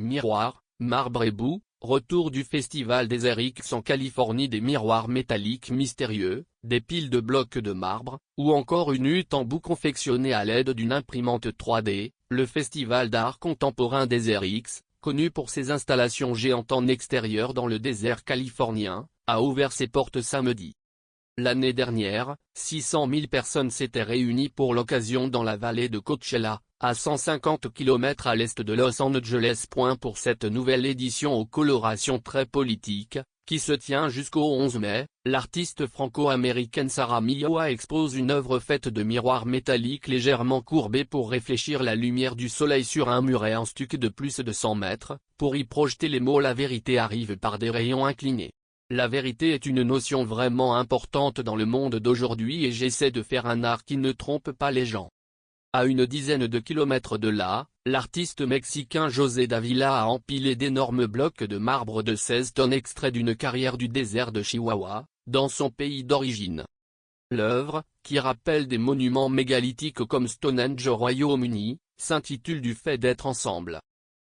Miroirs, marbre et boue, retour du festival des RX en Californie, des miroirs métalliques mystérieux, des piles de blocs de marbre, ou encore une hutte en boue confectionnée à l'aide d'une imprimante 3D, le festival d'art contemporain des RX, connu pour ses installations géantes en extérieur dans le désert californien, a ouvert ses portes samedi. L'année dernière, 600 000 personnes s'étaient réunies pour l'occasion dans la vallée de Coachella, à 150 km à l'est de Los Angeles. Pour cette nouvelle édition aux colorations très politiques, qui se tient jusqu'au 11 mai, l'artiste franco-américaine Sarah Miyawa expose une œuvre faite de miroirs métalliques légèrement courbés pour réfléchir la lumière du soleil sur un muret en stuc de plus de 100 mètres, pour y projeter les mots « La vérité arrive par des rayons inclinés ». La vérité est une notion vraiment importante dans le monde d'aujourd'hui et j'essaie de faire un art qui ne trompe pas les gens. À une dizaine de kilomètres de là, l'artiste mexicain José Davila a empilé d'énormes blocs de marbre de 16 tonnes extraits d'une carrière du désert de Chihuahua, dans son pays d'origine. L'œuvre, qui rappelle des monuments mégalithiques comme Stonehenge au Royaume-Uni, s'intitule Du fait d'être ensemble.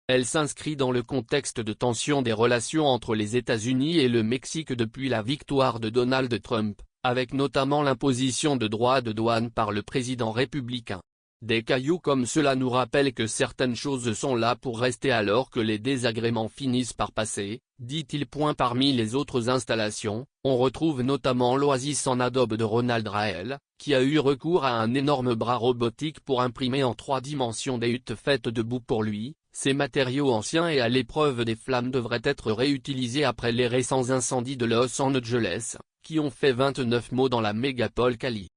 Elle s'inscrit dans le contexte de tension des relations entre les États-Unis et le Mexique depuis la victoire de Donald Trump, avec notamment l'imposition de droits de douane par le président républicain. Des cailloux comme cela nous rappellent que certaines choses sont là pour rester alors que les désagréments finissent par passer, dit-il. Parmi les autres installations, on retrouve notamment l'Oasis en adobe de Ronald Rael, qui a eu recours à un énorme bras robotique pour imprimer en 3 dimensions des huttes faites de boue pour lui. Ces matériaux anciens et à l'épreuve des flammes devraient être réutilisés après les récents incendies de Los Angeles, qui ont fait 29 morts dans la mégapole Cali.